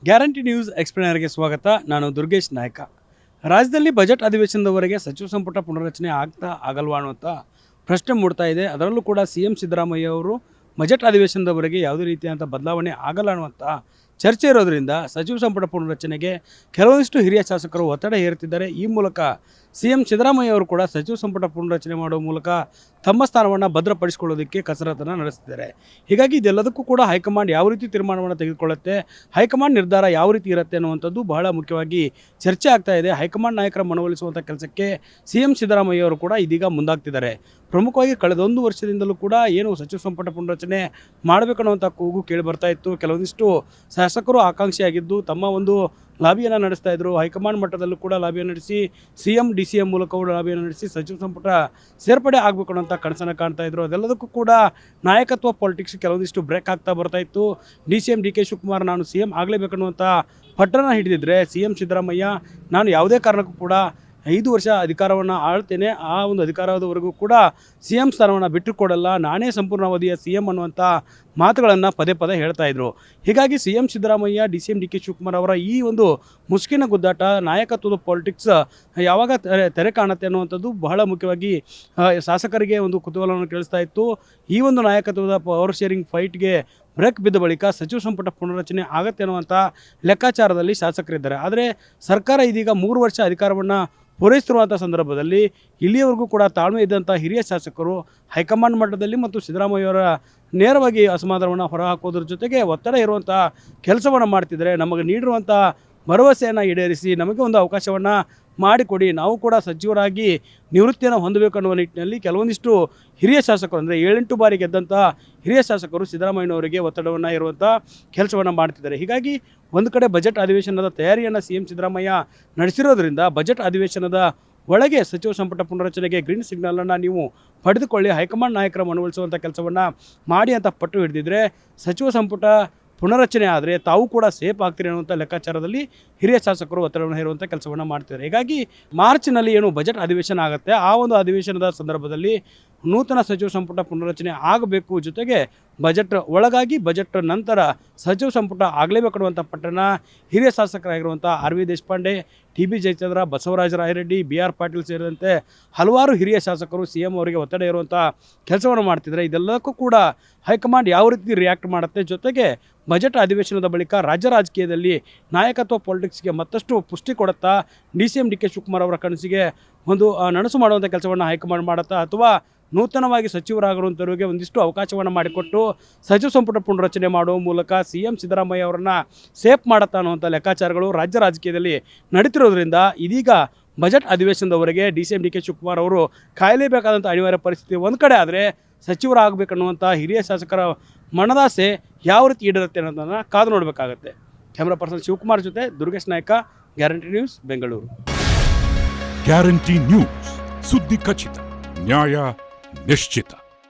Guarantee news ಎಕ್ಸ್ಪ್ಲೇನರ್ಗೆ ಸ್ವಾಗತ. ನಾನು ದುರ್ಗೇಶ್ ನಾಯಕ. ರಾಜ್ಯದಲ್ಲಿ ಬಜೆಟ್ ಅಧಿವೇಶನದವರೆಗೆ ಸಚಿವ ಸಂಪುಟ ಪುನರಚನೆ ಆಗಲ್ವಾ ಅನ್ನುವಂಥ ಪ್ರಶ್ನೆ ಮೂಡ್ತಾ ಇದೆ. ಅದರಲ್ಲೂ ಕೂಡ CM ಸಿದ್ದರಾಮಯ್ಯ ಅವರು ಬಜೆಟ್ ಅಧಿವೇಶನದವರೆಗೆ ಯಾವುದೇ ರೀತಿಯಾದಂಥ ಬದಲಾವಣೆ ಆಗಲ್ಲ ಅನ್ನುವಂಥ ಚರ್ಚೆ ಇರೋದರಿಂದ ಸಚಿವ ಸಂಪುಟ ಪುನರಚನೆಗೆ ಕೆಲವೊಂದಿಷ್ಟು ಹಿರಿಯ ಶಾಸಕರು ಒತ್ತಡ ಹೇರುತ್ತಿದ್ದಾರೆ. ಈ ಮೂಲಕ CM ಸಿದ್ದರಾಮಯ್ಯ ಅವರು ಕೂಡ ಸಚಿವ ಸಂಪುಟ ಪುನರಚನೆ ಮಾಡುವ ಮೂಲಕ ತಮ್ಮ ಸ್ಥಾನವನ್ನು ಭದ್ರಪಡಿಸಿಕೊಳ್ಳೋದಕ್ಕೆ ಕಸರತ್ತನ್ನು ನಡೆಸ್ತಿದ್ದಾರೆ. ಹೀಗಾಗಿ ಇದೆಲ್ಲದಕ್ಕೂ ಕೂಡ ಹೈಕಮಾಂಡ್ ಯಾವ ರೀತಿ ತೀರ್ಮಾನವನ್ನು ತೆಗೆದುಕೊಳ್ಳುತ್ತೆ, ಹೈಕಮಾಂಡ್ ನಿರ್ಧಾರ ಯಾವ ರೀತಿ ಇರುತ್ತೆ ಅನ್ನುವಂಥದ್ದು ಬಹಳ ಮುಖ್ಯವಾಗಿ ಚರ್ಚೆ ಆಗ್ತಾ ಇದೆ. ಹೈಕಮಾಂಡ್ ನಾಯಕರ ಮನವೊಲಿಸುವಂಥ ಕೆಲಸಕ್ಕೆ CM ಸಿದ್ದರಾಮಯ್ಯ ಅವರು ಕೂಡ ಇದೀಗ ಮುಂದಾಗ್ತಿದ್ದಾರೆ. ಪ್ರಮುಖವಾಗಿ ಕಳೆದ 1 ವರ್ಷದಿಂದಲೂ ಕೂಡ ಏನು ಸಚಿವ ಸಂಪುಟ ಪುನರಚನೆ ಮಾಡಬೇಕನ್ನುವಂಥ ಕೂಗು ಕೇಳಿ ಬರ್ತಾ ಇತ್ತು. ಕೆಲವೊಂದಿಷ್ಟು ಶಾಸಕರು ಆಕಾಂಕ್ಷಿಯಾಗಿದ್ದು ತಮ್ಮ ಒಂದು ಲಾಬಿಯನ್ನು ನಡೆಸ್ತಾ ಇದ್ದರು. ಹೈಕಮಾಂಡ್ ಮಟ್ಟದಲ್ಲೂ ಕೂಡ ಲಾಬಿಯನ್ನು ನಡೆಸಿ CM DCM ಮೂಲಕ ಕೂಡ ಲಾಬಿಯನ್ನು ನಡೆಸಿ ಸಚಿವ ಸಂಪುಟ ಸೇರ್ಪಡೆ ಆಗಬೇಕು ಅನ್ನೋಂಥ ಕನಸನ್ನು ಕಾಣ್ತಾ ಇದ್ರು. ಅದೆಲ್ಲದಕ್ಕೂ ಕೂಡ ನಾಯಕತ್ವ ಪಾಲಿಟಿಕ್ಸ್ ಕೆಲವೊಂದಿಷ್ಟು ಬ್ರೇಕ್ ಆಗ್ತಾ ಬರ್ತಾ ಇತ್ತು. DCM DK ಶಿವಕುಮಾರ್ ನಾನು CM ಆಗಲೇಬೇಕನ್ನುವಂಥ ಪಟ್ಟಣ ಹಿಡಿದಿದ್ರೆ CM ಸಿದ್ದರಾಮಯ್ಯ ನಾನು ಯಾವುದೇ ಕಾರಣಕ್ಕೂ ಕೂಡ 5 ವರ್ಷ ಅಧಿಕಾರವನ್ನು ಆಳ್ತೇನೆ, ಆ ಒಂದು ಅಧಿಕಾರದವರೆಗೂ ಕೂಡ CM ಸ್ಥಾನವನ್ನು ಬಿಟ್ಟುಕೊಡಲ್ಲ, ನಾನೇ ಸಂಪೂರ್ಣ ಅವಧಿಯ CM ಅನ್ನುವಂಥ ಮಾತುಗಳನ್ನು ಪದೇ ಪದೇ ಹೇಳ್ತಾ ಇದ್ರು. ಹೀಗಾಗಿ CM Siddaramaiah DCM DK Shivakumar ಅವರ ಈ ಒಂದು ಮುಸುಕಿನ ಗುದ್ದಾಟ, ನಾಯಕತ್ವದ ಪಾಲಿಟಿಕ್ಸ್ ಯಾವಾಗ ತೆರೆ ಕಾಣುತ್ತೆ ಅನ್ನುವಂಥದ್ದು ಬಹಳ ಮುಖ್ಯವಾಗಿ ಶಾಸಕರಿಗೆ ಒಂದು ಕುತೂಹಲವನ್ನು ಕೇಳಿಸ್ತಾ ಇತ್ತು. ಈ ಒಂದು ನಾಯಕತ್ವದ ಪವರ್ ಶೇರಿಂಗ್ ಫೈಟ್ಗೆ ಬ್ರೇಕ್ ಬಿದ್ದ ಬಳಿಕ ಸಚಿವ ಸಂಪುಟ ಪುನರಚನೆ ಆಗತ್ತೆ ಅನ್ನುವಂಥ ಲೆಕ್ಕಾಚಾರದಲ್ಲಿ ಶಾಸಕರಿದ್ದಾರೆ. ಆದರೆ ಸರ್ಕಾರ ಇದೀಗ 3 ವರ್ಷ ಅಧಿಕಾರವನ್ನು ಪೂರೈಸುತ್ತಿರುವಂಥ ಸಂದರ್ಭದಲ್ಲಿ ಇಲ್ಲಿಯವರೆಗೂ ಕೂಡ ತಾಳ್ಮೆ ಇದ್ದಂಥ ಹಿರಿಯ ಶಾಸಕರು ಹೈಕಮಾಂಡ್ ಮಟ್ಟದಲ್ಲಿ ಮತ್ತು ಸಿದ್ದರಾಮಯ್ಯವರ ನೇರವಾಗಿ ಅಸಮಾಧಾನವನ್ನು ಹೊರಹಾಕೋದ್ರ ಜೊತೆಗೆ ಒತ್ತಡ ಇರುವಂಥ ಕೆಲಸವನ್ನು ಮಾಡ್ತಿದ್ದಾರೆ. ನಮಗೆ ನೀಡಿರುವಂಥ ಭರವಸೆಯನ್ನು ಈಡೇರಿಸಿ ನಮಗೆ ಒಂದು ಅವಕಾಶವನ್ನು ಮಾಡಿಕೊಡಿ, ನಾವು ಕೂಡ ಸಚಿವರಾಗಿ ನಿವೃತ್ತಿಯನ್ನು ಹೊಂದಬೇಕು ಅನ್ನುವ ನಿಟ್ಟಿನಲ್ಲಿ ಕೆಲವೊಂದಿಷ್ಟು ಹಿರಿಯ ಶಾಸಕರು ಅಂದರೆ 7-8 ಬಾರಿ ಗೆದ್ದಂಥ ಹಿರಿಯ ಶಾಸಕರು ಸಿದ್ದರಾಮಯ್ಯನವರಿಗೆ ಒತ್ತಡವನ್ನು ಇರುವಂಥ ಕೆಲಸವನ್ನು ಮಾಡ್ತಿದ್ದಾರೆ. ಹೀಗಾಗಿ ಒಂದು ಕಡೆ ಬಜೆಟ್ ಅಧಿವೇಶನದ ತಯಾರಿಯನ್ನು CM ಸಿದ್ದರಾಮಯ್ಯ ನಡೆಸಿರೋದ್ರಿಂದ ಬಜೆಟ್ ಅಧಿವೇಶನದ ಒಳಗೆ ಸಚಿವ ಸಂಪುಟ ಪುನರಚನೆಗೆ ಗ್ರೀನ್ ಸಿಗ್ನಲನ್ನು ನೀವು ಪಡೆದುಕೊಳ್ಳಿ, ಹೈಕಮಾಂಡ್ ನಾಯಕರ ಮನವೊಲಿಸುವಂಥ ಕೆಲಸವನ್ನು ಮಾಡಿ ಅಂತ ಪಟ್ಟು ಹಿಡಿದಿದ್ರೆ ಸಚಿವ ಸಂಪುಟ ಪುನರಚನೆ ಆದರೆ ತಾವು ಕೂಡ ಸೇಫ್ ಆಗ್ತೀರಿ ಅನ್ನುವಂಥ ಲೆಕ್ಕಾಚಾರದಲ್ಲಿ ಹಿರಿಯ ಶಾಸಕರು ಒತ್ತಡವನ್ನು ಹೇರುವಂಥ ಕೆಲಸವನ್ನು ಮಾಡ್ತಿದ್ದಾರೆ. ಹೀಗಾಗಿ ಮಾರ್ಚ್ನಲ್ಲಿ ಏನು ಬಜೆಟ್ ಅಧಿವೇಶನ ಆಗುತ್ತೆ, ಆ ಒಂದು ಅಧಿವೇಶನದ ಸಂದರ್ಭದಲ್ಲಿ ನೂತನ ಸಚಿವ ಸಂಪುಟ ಪುನರಚನೆ ಆಗಬೇಕು. ಜೊತೆಗೆ ಬಜೆಟ್ ಒಳಗಾಗಿ ಬಜೆಟ್ ನಂತರ ಸಚಿವ ಸಂಪುಟ ಆಗಲೇಬೇಕನ್ನುವಂಥ ಪಟ್ಟಣ ಹಿರಿಯ ಶಾಸಕರಾಗಿರುವಂಥ RV Deshpande, TB Jayachandra, Basavaraj Rayareddy, BR Patil ಸೇರಿದಂತೆ ಹಲವಾರು ಹಿರಿಯ ಶಾಸಕರು CM ಅವರಿಗೆ ಒತ್ತಡ ಇರುವಂಥ ಕೆಲಸವನ್ನು ಮಾಡ್ತಿದ್ದಾರೆ. ಇದೆಲ್ಲಕ್ಕೂ ಕೂಡ ಹೈಕಮಾಂಡ್ ಯಾವ ರೀತಿ ರಿಯಾಕ್ಟ್ ಮಾಡುತ್ತೆ, ಜೊತೆಗೆ ಬಜೆಟ್ ಅಧಿವೇಶನದ ಬಳಿಕ ರಾಜ್ಯ ರಾಜಕೀಯದಲ್ಲಿ ನಾಯಕತ್ವ ಪಾಲಿಟಿಕ್ಸ್ಗೆ ಮತ್ತಷ್ಟು ಪುಷ್ಟಿ ಕೊಡುತ್ತಾ, DCM DK ಶಿವಕುಮಾರ್ ಅವರ ಕನಸಿಗೆ ಒಂದು ನನಸು ಮಾಡುವಂಥ ಕೆಲಸವನ್ನು ಹೈಕಮಾಂಡ್ ಮಾಡುತ್ತಾ, ಅಥವಾ ನೂತನವಾಗಿ ಸಚಿವರಾಗಿರುವಂಥವರಿಗೆ ಒಂದಿಷ್ಟು ಅವಕಾಶವನ್ನು ಮಾಡಿಕೊಟ್ಟು ಸಚಿವ ಸಂಪುಟ ಪುನರಚನೆ ಮಾಡುವ ಮೂಲಕ CM ಸಿದ್ದರಾಮಯ್ಯ ಅವರನ್ನು ಸೇಫ್ ಮಾಡುತ್ತಾ ಅನ್ನುವಂಥ ಲೆಕ್ಕಾಚಾರಗಳು ರಾಜ್ಯ ರಾಜಕೀಯದಲ್ಲಿ ನಡೀತಿರೋದ್ರಿಂದ ಇದೀಗ ಬಜೆಟ್ ಅಧಿವೇಶನದವರೆಗೆ DCM DK ಶಿವಕುಮಾರ್ ಅವರು ಕಾಯಲೇಬೇಕಾದಂಥ ಅನಿವಾರ್ಯ ಪರಿಸ್ಥಿತಿ ಒಂದು ಕಡೆ ಆದರೆ, ಸಚಿವರಾಗಬೇಕನ್ನುವಂಥ ಹಿರಿಯ ಶಾಸಕರ ಮನದಾಸೆ ಯಾವ ರೀತಿ ಈಡೇರುತ್ತೆ ಅನ್ನೋದನ್ನು ಕಾದು ನೋಡಬೇಕಾಗತ್ತೆ. ಕ್ಯಾಮ್ರಾ ಪರ್ಸನ್ ಶಿವಕುಮಾರ್ ಜೊತೆ ದುರ್ಗೇಶ್ ನಾಯಕ, guarantee news, Bengaluru. Guarantee news, ಸುದ್ದಿ ಖಚಿತ, ನ್ಯಾಯ ನಿಶ್ಚಿತ.